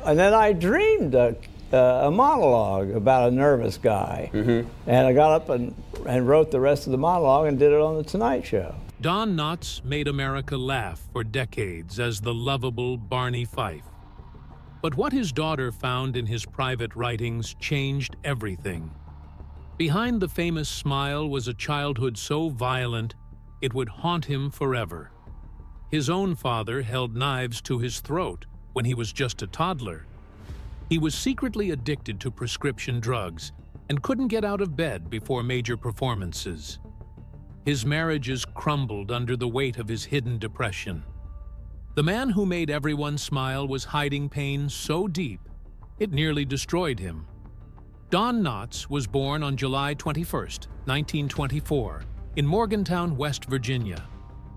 and then I dreamed a monologue about a nervous guy. And I got up and wrote the rest of the monologue and did it on The Tonight Show. Don Knotts made America laugh for decades as the lovable Barney Fife. But what his daughter found in his private writings changed everything. Behind the famous smile was a childhood so violent it would haunt him forever. His own father held knives to his throat when he was just a toddler. He was secretly addicted to prescription drugs and couldn't get out of bed before major performances. His marriages crumbled under the weight of his hidden depression. The man who made everyone smile was hiding pain so deep, it nearly destroyed him. Don Knotts was born on July 21, 1924, in Morgantown, West Virginia.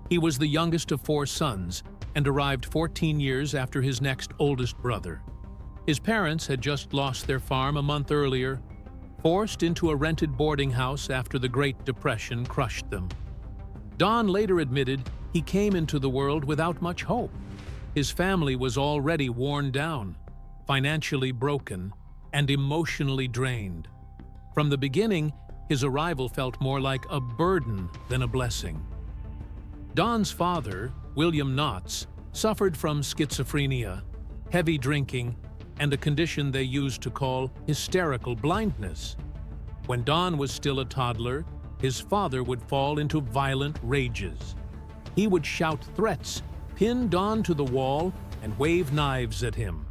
He was the youngest of 4 sons and arrived 14 years after his next oldest brother. His parents had just lost their farm a month earlier, forced into a rented boarding house after the Great Depression crushed them. Don later admitted he came into the world without much hope. His family was already worn down, financially broken, and emotionally drained. From the beginning, his arrival felt more like a burden than a blessing. Don's father, William Knotts, suffered from schizophrenia, heavy drinking, and a condition they used to call hysterical blindness. When Don was still a toddler, his father would fall into violent rages. He would shout threats, pin Don to the wall, and wave knives at him.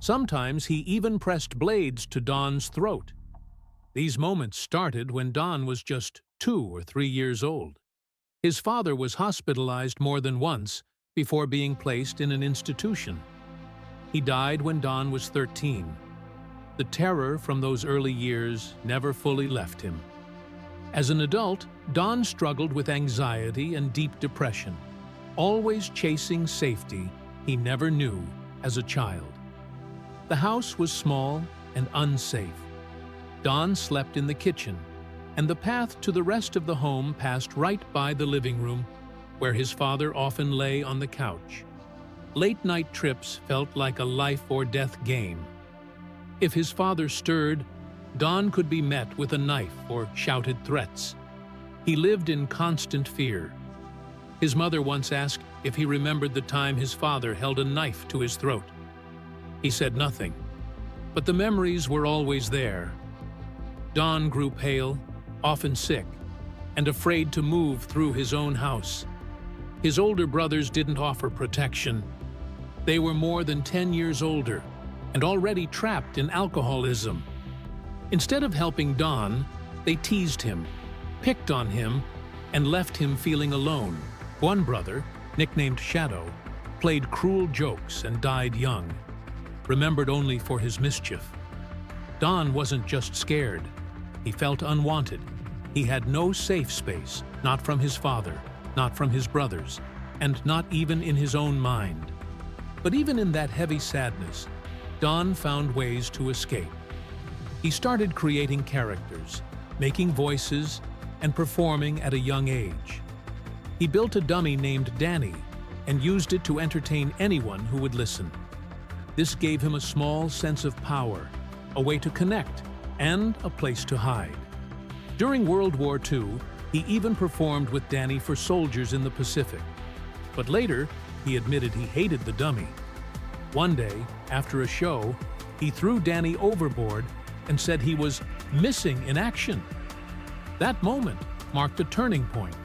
Sometimes he even pressed blades to Don's throat. These moments started when Don was just 2 or 3 years old. His father was hospitalized more than once before being placed in an institution. He died when Don was 13. The terror from those early years never fully left him. As an adult, Don struggled with anxiety and deep depression, always chasing safety he never knew as a child. The house was small and unsafe. Don slept in the kitchen, and the path to the rest of the home passed right by the living room, where his father often lay on the couch. Late-night trips felt like a life-or-death game. If his father stirred, Don could be met with a knife or shouted threats. He lived in constant fear. His mother once asked if he remembered the time his father held a knife to his throat. He said nothing, but the memories were always there. Don grew pale, often sick, and afraid to move through his own house. His older brothers didn't offer protection. They were more than 10 years older and already trapped in alcoholism. Instead of helping Don, they teased him, picked on him, and left him feeling alone. One brother, nicknamed Shadow, played cruel jokes and died young, remembered only for his mischief. Don wasn't just scared. He felt unwanted. He had no safe space, not from his father, not from his brothers, and not even in his own mind. But even in that heavy sadness, Don found ways to escape. He started creating characters, making voices, and performing at a young age. He built a dummy named Danny and used it to entertain anyone who would listen. This gave him a small sense of power, a way to connect, and a place to hide. During World War II, he even performed with Danny for soldiers in the Pacific. But later, he admitted he hated the dummy. One day, after a show, he threw Danny overboard and said he was missing in action. That moment marked a turning point.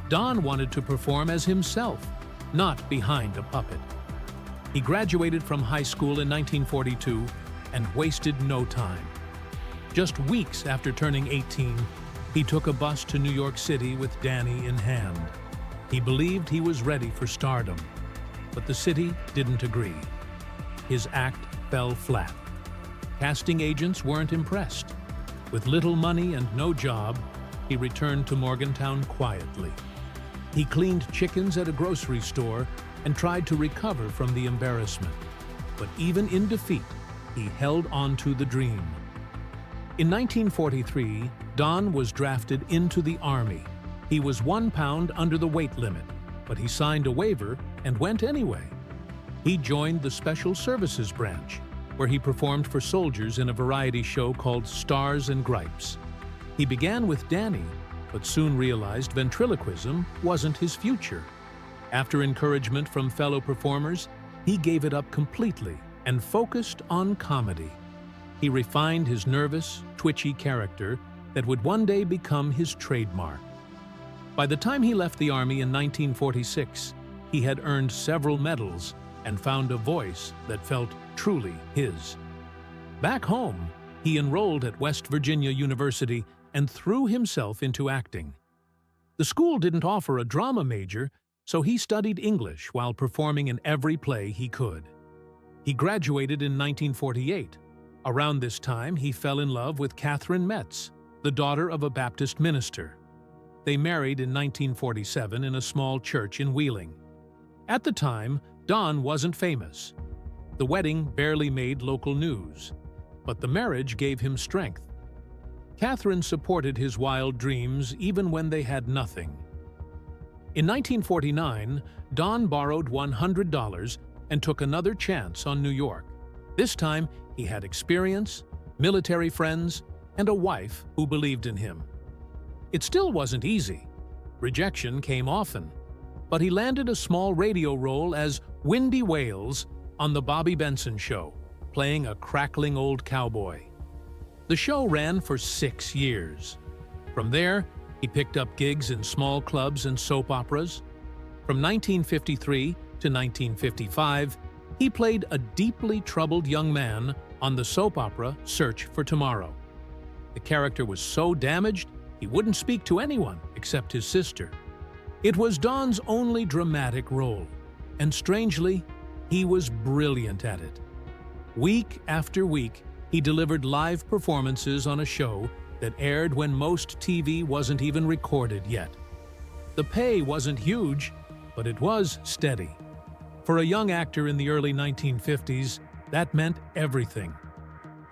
Don wanted to perform as himself, not behind a puppet. He graduated from high school in 1942 and wasted no time. Just weeks after turning 18, he took a bus to New York City with Danny in hand. He believed he was ready for stardom, but the city didn't agree. His act fell flat. Casting agents weren't impressed. With little money and no job, he returned to Morgantown quietly. He cleaned chickens at a grocery store and tried to recover from the embarrassment. But even in defeat, he held on to the dream. In 1943, Don was drafted into the Army. He was 1 pound under the weight limit, but he signed a waiver and went anyway. He joined the Special Services Branch, where he performed for soldiers in a variety show called Stars and Gripes. He began with Danny, but soon realized ventriloquism wasn't his future. After encouragement from fellow performers, he gave it up completely and focused on comedy. He refined his nervous, twitchy character that would one day become his trademark. By the time he left the Army in 1946, he had earned several medals and found a voice that felt truly his. Back home, he enrolled at West Virginia University and threw himself into acting. The school didn't offer a drama major, so he studied English while performing in every play he could. He graduated in 1948. Around this time, he fell in love with Catherine Metz, the daughter of a Baptist minister. They married in 1947 in a small church in Wheeling. At the time, Don wasn't famous. The wedding barely made local news, but the marriage gave him strength. Catherine supported his wild dreams even when they had nothing. In 1949, Don borrowed $100 and took another chance on New York. This time, he had experience, military friends, and a wife who believed in him. It still wasn't easy. Rejection came often, but he landed a small radio role as Windy Wales on The Bobby Benson Show, playing a crackling old cowboy. The show ran for 6 years. From there, he picked up gigs in small clubs and soap operas. From 1953 to 1955, he played a deeply troubled young man on the soap opera Search for Tomorrow. The character was so damaged, he wouldn't speak to anyone except his sister. It was Don's only dramatic role, and strangely, he was brilliant at it. Week after week, he delivered live performances on a show that aired when most TV wasn't even recorded yet. The pay wasn't huge, but it was steady. For a young actor in the early 1950s, that meant everything.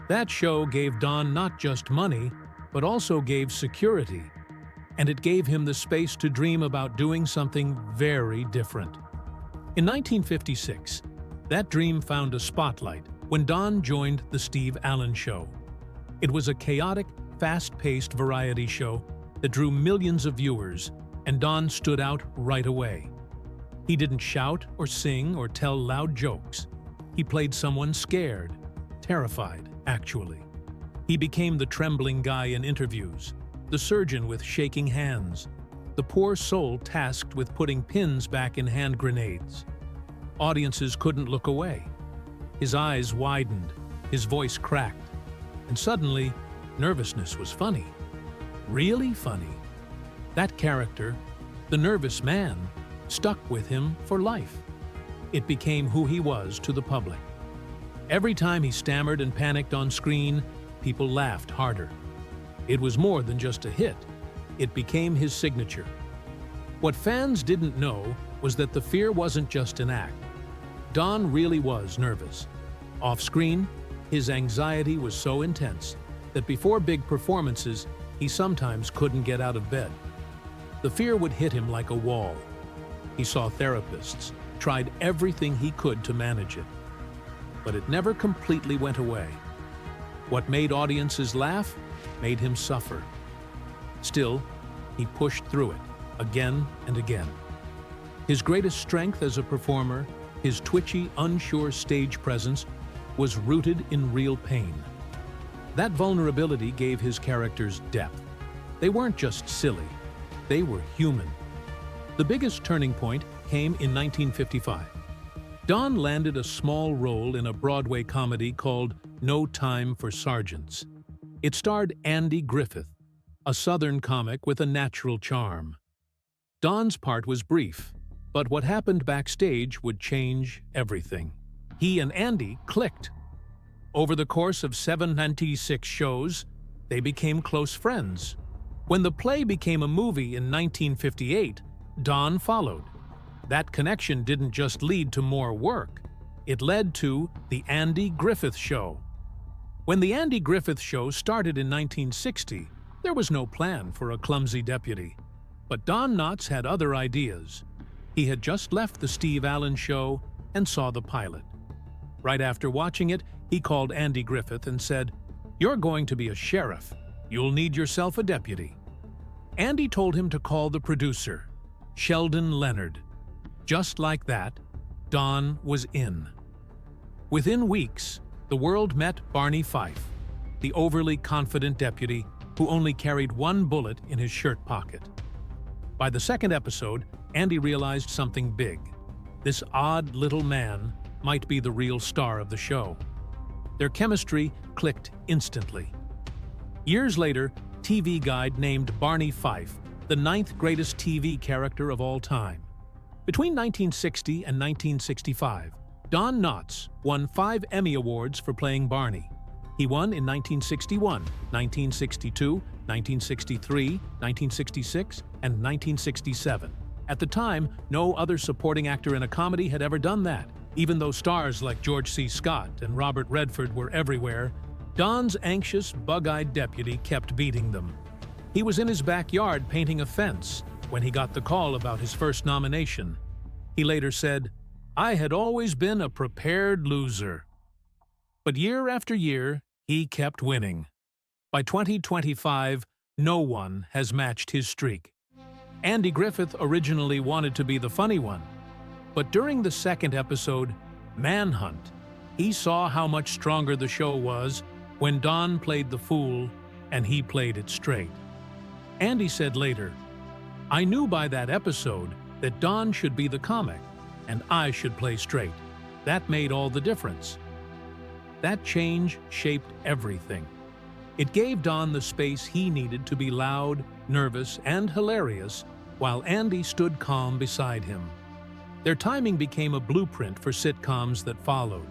That show gave Don not just money, but also gave security, and it gave him the space to dream about doing something very different. In 1956, that dream found a spotlight when Don joined The Steve Allen Show. It was a chaotic, fast-paced variety show that drew millions of viewers, and Don stood out right away. He didn't shout or sing or tell loud jokes. He played someone scared, terrified, actually. He became the trembling guy in interviews, the surgeon with shaking hands, the poor soul tasked with putting pins back in hand grenades. Audiences couldn't look away. His eyes widened, his voice cracked, and suddenly, nervousness was funny. Really funny. That character, the nervous man, stuck with him for life. It became who he was to the public. Every time he stammered and panicked on screen, people laughed harder. It was more than just a hit. It became his signature. What fans didn't know was that the fear wasn't just an act. Don really was nervous. Off-screen, his anxiety was so intense that before big performances, he sometimes couldn't get out of bed. The fear would hit him like a wall. He saw therapists, tried everything he could to manage it. But it never completely went away. What made audiences laugh made him suffer. Still, he pushed through it, again and again. His greatest strength as a performer, his twitchy, unsure stage presence, was rooted in real pain. That vulnerability gave his characters depth. They weren't just silly, they were human. The biggest turning point came in 1955. Don landed a small role in a Broadway comedy called No Time for Sergeants. It starred Andy Griffith, a Southern comic with a natural charm. Don's part was brief, but what happened backstage would change everything. He and Andy clicked. Over the course of 76 shows, they became close friends. When the play became a movie in 1958, Don followed. That connection didn't just lead to more work. It led to The Andy Griffith Show. When The Andy Griffith Show started in 1960, there was no plan for a clumsy deputy. But Don Knotts had other ideas. He had just left The Steve Allen Show and saw the pilot. Right after watching it, He called Andy Griffith and said, "You're going to be a sheriff. You'll need yourself a deputy." Andy told him to call the producer, Sheldon Leonard. Just like that, Don was in. Within weeks, the world met Barney Fife, the overly confident deputy who only carried one bullet in his shirt pocket. By the second episode, Andy realized something big. This odd little man might be the real star of the show. Their chemistry clicked instantly. Years later, TV Guide named Barney Fife the 9th greatest TV character of all time. Between 1960 and 1965, Don Knotts won 5 Emmy Awards for playing Barney. He won in 1961, 1962, 1963, 1966, and 1967. At the time, no other supporting actor in a comedy had ever done that. Even though stars like George C. Scott and Robert Redford were everywhere, Don's anxious, bug-eyed deputy kept beating them. He was in his backyard painting a fence when he got the call about his first nomination. He later said, "I had always been a prepared loser." But year after year, he kept winning. By 2025, no one has matched his streak. Andy Griffith originally wanted to be the funny one, but during the second episode, Manhunt, he saw how much stronger the show was when Don played the fool and he played it straight. Andy said later, "I knew by that episode that Don should be the comic and I should play straight. That made all the difference." That change shaped everything. It gave Don the space he needed to be loud, nervous, and hilarious, while Andy stood calm beside him. Their timing became a blueprint for sitcoms that followed.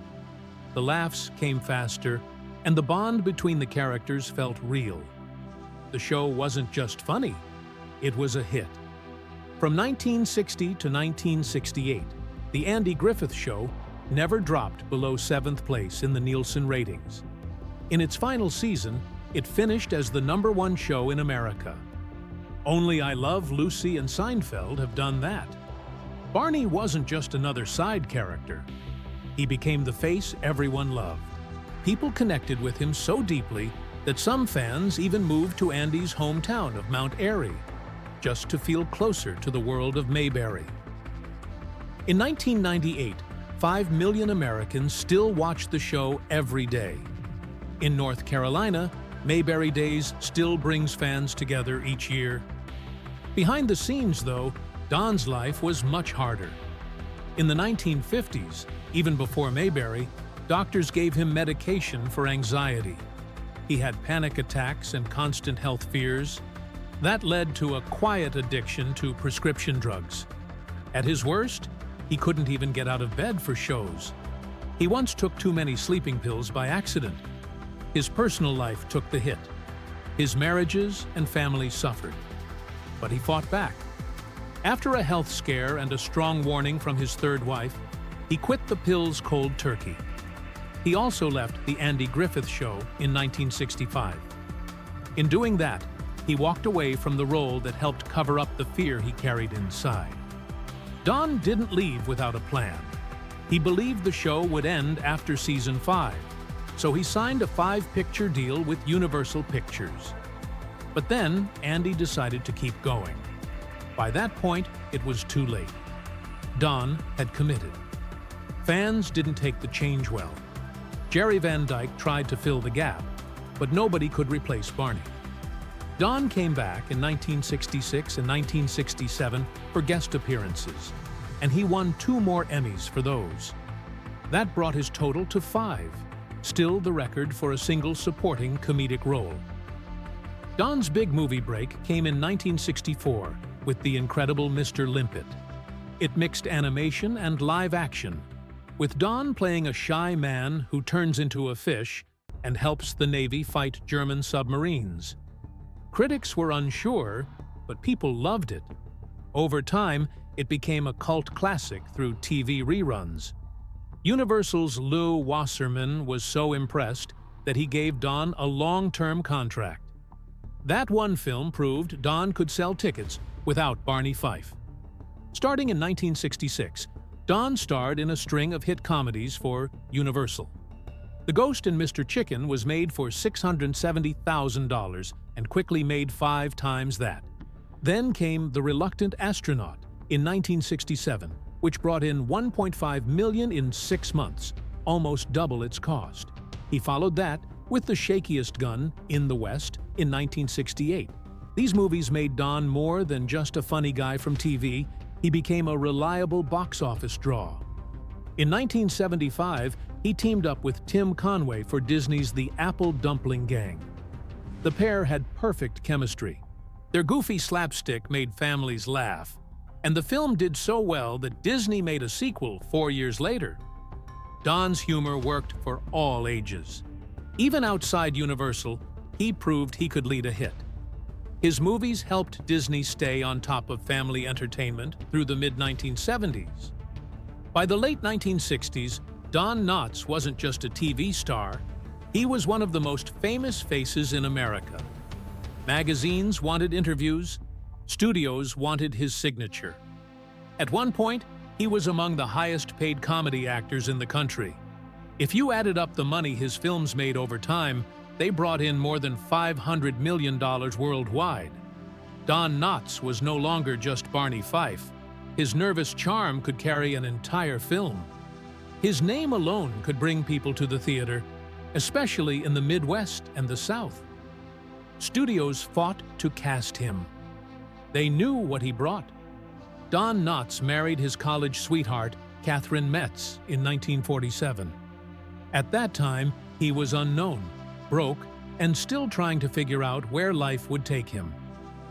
The laughs came faster, and the bond between the characters felt real. The show wasn't just funny, it was a hit. From 1960 to 1968, The Andy Griffith Show never dropped below 7th place in the Nielsen ratings. In its final season, it finished as the #1 show in America. Only I Love Lucy and Seinfeld have done that. Barney wasn't just another side character. He became the face everyone loved. People connected with him so deeply that some fans even moved to Andy's hometown of Mount Airy, just to feel closer to the world of Mayberry. In 1998, 5 million Americans still watched the show every day. In North Carolina, Mayberry Days still brings fans together each year. Behind the scenes, though, Don's life was much harder. In the 1950s, even before Mayberry, doctors gave him medication for anxiety. He had panic attacks and constant health fears. That led to a quiet addiction to prescription drugs. At his worst, he couldn't even get out of bed for shows. He once took too many sleeping pills by accident. His personal life took the hit. His marriages and family suffered. But he fought back. After a health scare and a strong warning from his third wife, he quit the pills cold turkey. He also left The Andy Griffith Show in 1965. In doing that, he walked away from the role that helped cover up the fear he carried inside. Don didn't leave without a plan. He believed the show would end after season 5, so he signed a 5-picture deal with Universal Pictures. But then, Andy decided to keep going. By that point, it was too late. Don had committed. Fans didn't take the change well. Jerry Van Dyke tried to fill the gap, but nobody could replace Barney. Don came back in 1966 and 1967 for guest appearances, and he won 2 more Emmys for those. That brought his total to 5, still the record for a single supporting comedic role. Don's big movie break came in 1964 with The Incredible Mr. Limpet. It mixed animation and live action, with Don playing a shy man who turns into a fish and helps the Navy fight German submarines. Critics were unsure, but people loved it. Over time, it became a cult classic through TV reruns. Universal's Lew Wasserman was so impressed that he gave Don a long-term contract. That one film proved Don could sell tickets without Barney Fife. Starting in 1966, Don starred in a string of hit comedies for Universal. The Ghost in Mr. Chicken was made for $670,000 and quickly made 5 times that. Then came The Reluctant Astronaut in 1967, which brought in $1.5 million in 6 months, almost double its cost. He followed that with The Shakiest Gun in the West in 1968. These movies made Don more than just a funny guy from TV. He became a reliable box office draw. In 1975, he teamed up with Tim Conway for Disney's The Apple Dumpling Gang. The pair had perfect chemistry. Their goofy slapstick made families laugh, and the film did so well that Disney made a sequel 4 years later. Don's humor worked for all ages. Even outside Universal, he proved he could lead a hit. His movies helped Disney stay on top of family entertainment through the mid-1970s. By the late 1960s, Don Knotts wasn't just a TV star, he was one of the most famous faces in America. Magazines wanted interviews, studios wanted his signature. At one point, he was among the highest-paid comedy actors in the country. If you added up the money his films made over time, they brought in more than $500 million worldwide. Don Knotts was no longer just Barney Fife. His nervous charm could carry an entire film. His name alone could bring people to the theater, especially in the Midwest and the South. Studios fought to cast him. They knew what he brought. Don Knotts married his college sweetheart, Catherine Metz, in 1947. At that time, he was unknown, broke, and still trying to figure out where life would take him.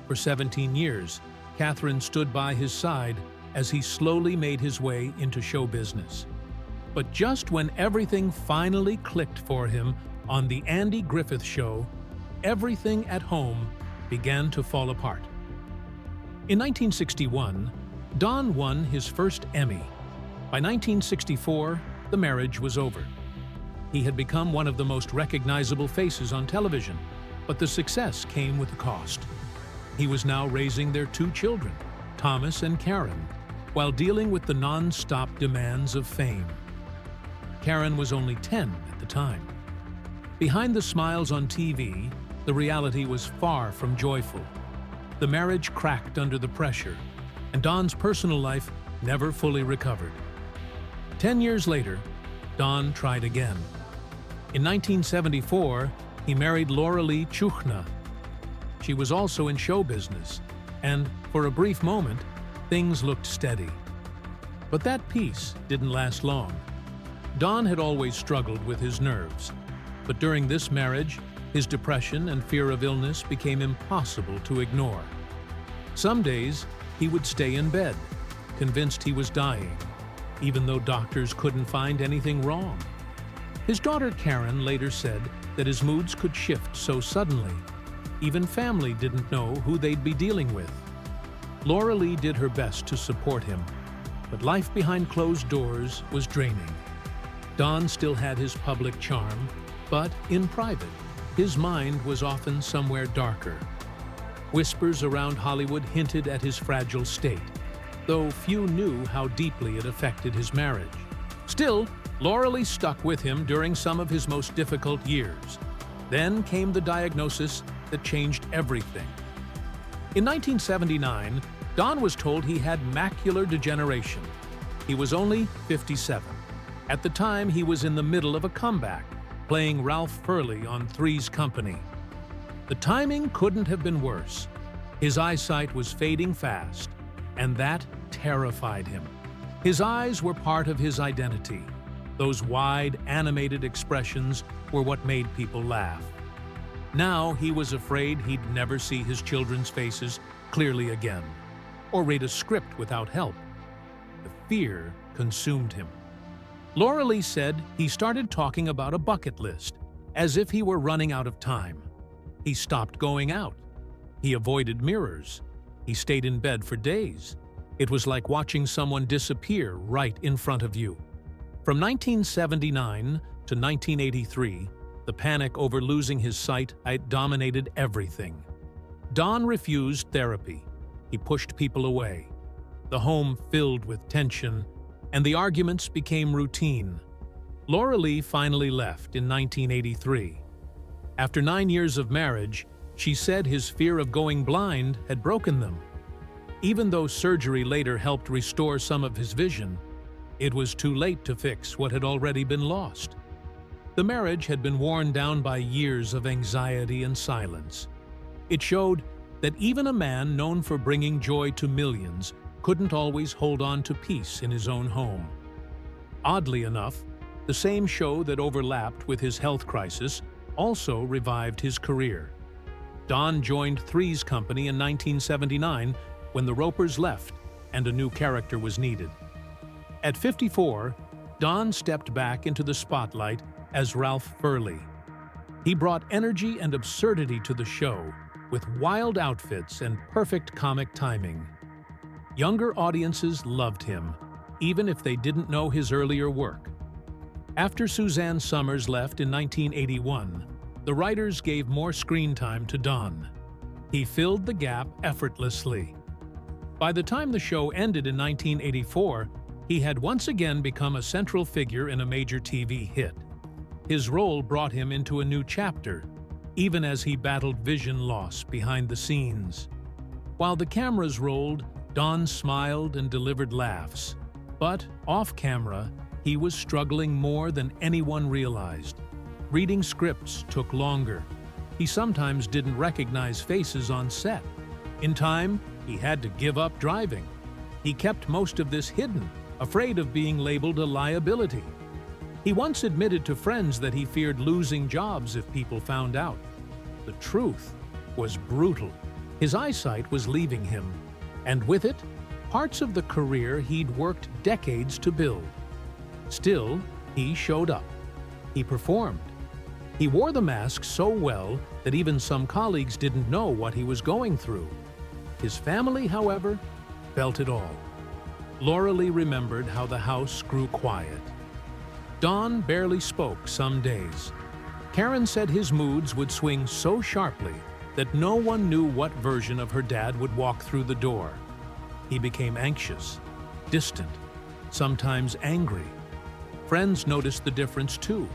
For 17 years, Catherine stood by his side as he slowly made his way into show business. But just when everything finally clicked for him on The Andy Griffith Show, everything at home began to fall apart. In 1961, Don won his first Emmy. By 1964, the marriage was over. He had become one of the most recognizable faces on television, but the success came with a cost. He was now raising their 2 children, Thomas and Karen, while dealing with the non-stop demands of fame. Karen was only 10 at the time. Behind the smiles on TV, the reality was far from joyful. The marriage cracked under the pressure, and Don's personal life never fully recovered. 10 years later, Don tried again. In 1974, he married Laura Lee Chuchna. She was also in show business, and for a brief moment, things looked steady. But that peace didn't last long. Don had always struggled with his nerves, but during this marriage, his depression and fear of illness became impossible to ignore. Some days, he would stay in bed, convinced he was dying, even though doctors couldn't find anything wrong. His daughter Karen later said that his moods could shift so suddenly. Even family didn't know who they'd be dealing with. Laura Lee did her best to support him, but life behind closed doors was draining. Don still had his public charm, but in private, his mind was often somewhere darker. Whispers around Hollywood hinted at his fragile state, though few knew how deeply it affected his marriage. Still, Laura Lee stuck with him during some of his most difficult years. Then came the diagnosis that changed everything. In 1979, Don was told he had macular degeneration. He was only 57. At the time, he was in the middle of a comeback, playing Ralph Furley on Three's Company. The timing couldn't have been worse. His eyesight was fading fast, and that terrified him. His eyes were part of his identity. Those wide, animated expressions were what made people laugh. Now he was afraid he'd never see his children's faces clearly again, or read a script without help. The fear consumed him. Laura Lee said he started talking about a bucket list, as if he were running out of time. He stopped going out. He avoided mirrors. He stayed in bed for days. It was like watching someone disappear right in front of you. From 1979 to 1983, the panic over losing his sight dominated everything. Don refused therapy. He pushed people away. The home filled with tension, and the arguments became routine. Laura Lee finally left in 1983. After 9 years of marriage, she said his fear of going blind had broken them. Even though surgery later helped restore some of his vision, it was too late to fix what had already been lost. The marriage had been worn down by years of anxiety and silence. It showed that even a man known for bringing joy to millions couldn't always hold on to peace in his own home. Oddly enough, the same show that overlapped with his health crisis also revived his career. Don joined Three's Company in 1979 when the Ropers left and a new character was needed. At 54, Don stepped back into the spotlight as Ralph Furley. He brought energy and absurdity to the show, with wild outfits and perfect comic timing. Younger audiences loved him, even if they didn't know his earlier work. After Suzanne Summers left in 1981, the writers gave more screen time to Don. He filled the gap effortlessly. By the time the show ended in 1984, he had once again become a central figure in a major TV hit. His role brought him into a new chapter, even as he battled vision loss behind the scenes. While the cameras rolled, Don smiled and delivered laughs. But off-camera, he was struggling more than anyone realized. Reading scripts took longer. He sometimes didn't recognize faces on set. In time, he had to give up driving. He kept most of this hidden, afraid of being labeled a liability. He once admitted to friends that he feared losing jobs if people found out. The truth was brutal. His eyesight was leaving him, and with it, parts of the career he'd worked decades to build. Still, he showed up. He performed. He wore the mask so well that even some colleagues didn't know what he was going through. His family, however, felt it all. Laura Lee remembered how the house grew quiet. Don barely spoke some days. Karen said his moods would swing so sharply that no one knew what version of her dad would walk through the door. He became anxious, distant, sometimes angry. Friends noticed the difference too.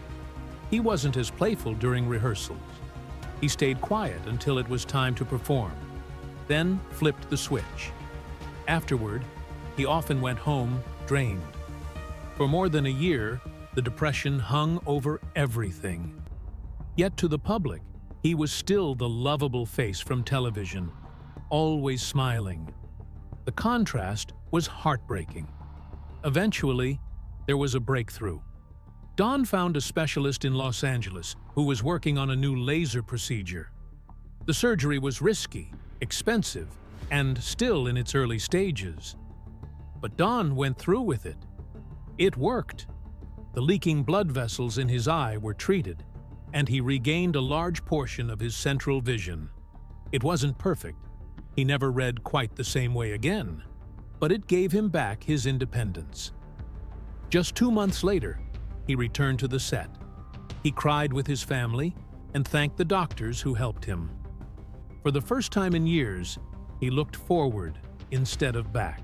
He wasn't as playful during rehearsals. He stayed quiet until it was time to perform, then flipped the switch. Afterward, he often went home drained. For more than a year, the depression hung over everything. Yet to the public, he was still the lovable face from television, always smiling. The contrast was heartbreaking. Eventually, there was a breakthrough. Don found a specialist in Los Angeles who was working on a new laser procedure. The surgery was risky, expensive, and still in its early stages. But Don went through with it. It worked. The leaking blood vessels in his eye were treated, and he regained a large portion of his central vision. It wasn't perfect. He never read quite the same way again, but it gave him back his independence. Just 2 months later, he returned to the set. He cried with his family and thanked the doctors who helped him. For the first time in years, he looked forward instead of back.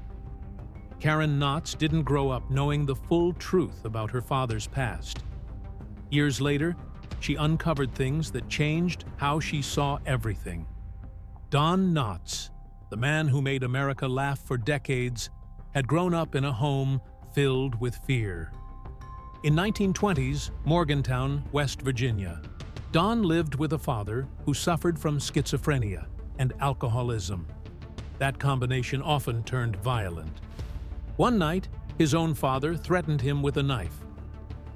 Karen Knotts didn't grow up knowing the full truth about her father's past. Years later, she uncovered things that changed how she saw everything. Don Knotts, the man who made America laugh for decades, had grown up in a home filled with fear. In 1920s, Morgantown, West Virginia, Don lived with a father who suffered from schizophrenia and alcoholism. That combination often turned violent. One night, his own father threatened him with a knife.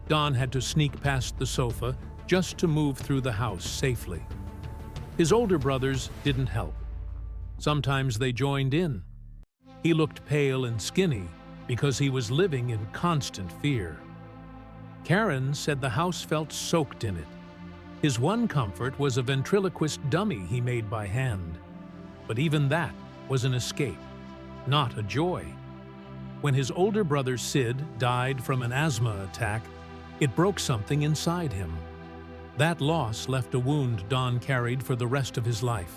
Don had to sneak past the sofa just to move through the house safely. His older brothers didn't help. Sometimes they joined in. He looked pale and skinny because he was living in constant fear. Karen said the house felt soaked in it. His one comfort was a ventriloquist dummy he made by hand. But even that was an escape, not a joy. When his older brother Sid died from an asthma attack, it broke something inside him. That loss left a wound Don carried for the rest of his life.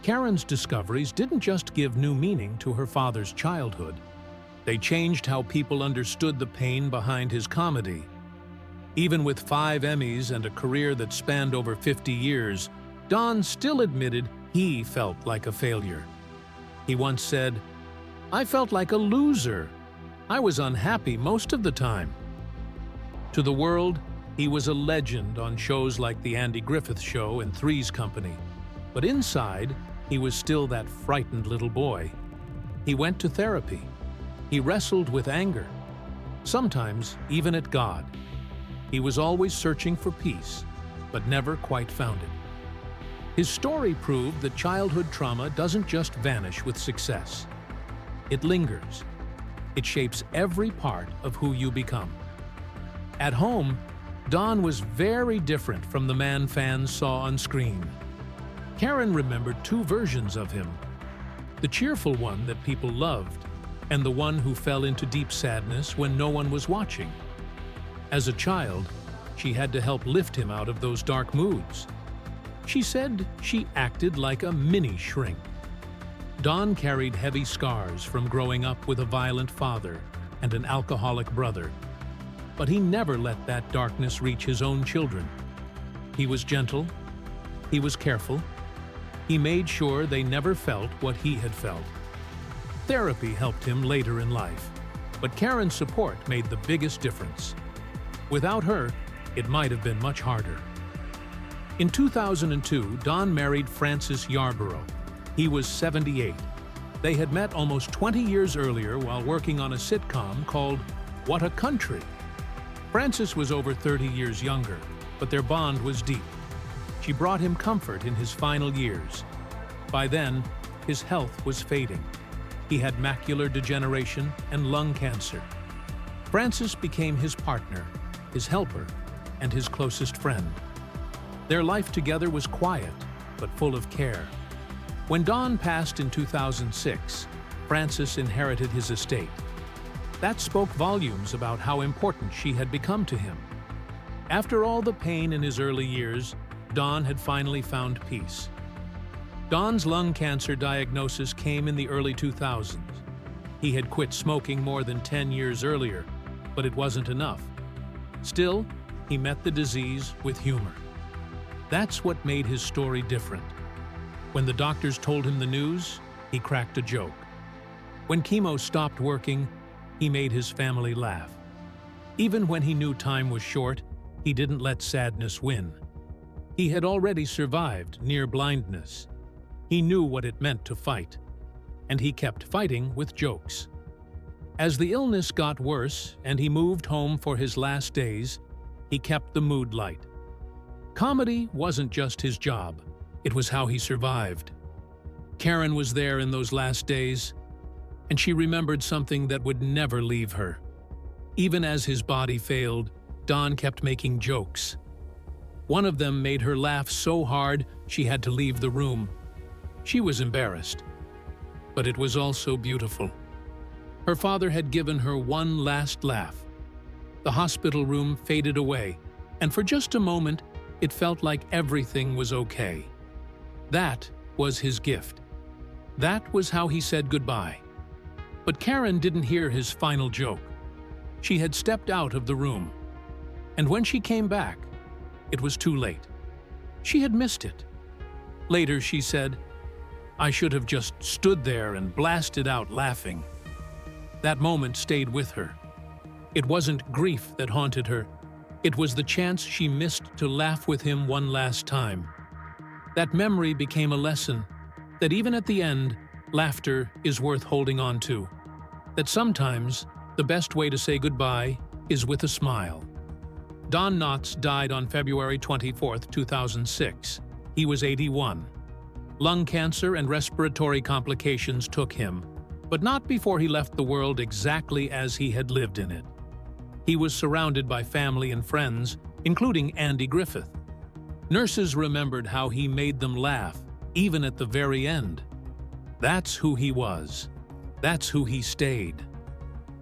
Karen's discoveries didn't just give new meaning to her father's childhood. They changed how people understood the pain behind his comedy. Even with 5 Emmys and a career that spanned over 50 years, Don still admitted he felt like a failure. He once said, "I felt like a loser. I was unhappy most of the time." To the world, he was a legend on shows like The Andy Griffith Show and Three's Company. But inside, he was still that frightened little boy. He went to therapy. He wrestled with anger, sometimes even at God. He was always searching for peace, but never quite found it. His story proved that childhood trauma doesn't just vanish with success. It lingers. It shapes every part of who you become. At home, Don was very different from the man fans saw on screen. Karen remembered 2 versions of him: the cheerful one that people loved, and the one who fell into deep sadness when no one was watching. As a child, she had to help lift him out of those dark moods. She said she acted like a mini shrink. Don carried heavy scars from growing up with a violent father and an alcoholic brother. But he never let that darkness reach his own children. He was gentle. He was careful. He made sure they never felt what he had felt. Therapy helped him later in life, but Karen's support made the biggest difference. Without her, it might have been much harder. In 2002, Don married Frances Yarborough. He was 78. They had met almost 20 years earlier while working on a sitcom called What a Country. Frances was over 30 years younger, but their bond was deep. She brought him comfort in his final years. By then, his health was fading. He had macular degeneration and lung cancer. Frances became his partner, his helper, and his closest friend. Their life together was quiet, but full of care. When Don passed in 2006, Frances inherited his estate. That spoke volumes about how important she had become to him. After all the pain in his early years, Don had finally found peace. Don's lung cancer diagnosis came in the early 2000s. He had quit smoking more than 10 years earlier, but it wasn't enough. Still, he met the disease with humor. That's what made his story different. When the doctors told him the news, he cracked a joke. When chemo stopped working, he made his family laugh. Even when he knew time was short, he didn't let sadness win. He had already survived near blindness. He knew what it meant to fight, and he kept fighting with jokes. As the illness got worse and he moved home for his last days, he kept the mood light. Comedy wasn't just his job, it was how he survived. Karen was there in those last days, and she remembered something that would never leave her. Even as his body failed, Don kept making jokes. One of them made her laugh so hard she had to leave the room. She was embarrassed, but it was also beautiful. Her father had given her one last laugh. The hospital room faded away, and for just a moment, it felt like everything was okay. That was his gift. That was how he said goodbye. But Karen didn't hear his final joke. She had stepped out of the room. And when she came back, it was too late. She had missed it. Later, she said, "I should have just stood there and blasted out laughing." That moment stayed with her. It wasn't grief that haunted her. It was the chance she missed to laugh with him one last time. That memory became a lesson that even at the end, laughter is worth holding on to. That sometimes the best way to say goodbye is with a smile. Don Knotts died on February 24, 2006. He was 81. Lung cancer and respiratory complications took him, but not before he left the world exactly as he had lived in it. He was surrounded by family and friends, including Andy Griffith. Nurses remembered how he made them laugh, even at the very end. That's who he was. That's who he stayed.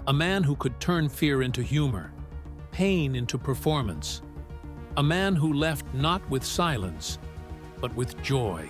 A man who could turn fear into humor, pain into performance. A man who left not with silence, but with joy.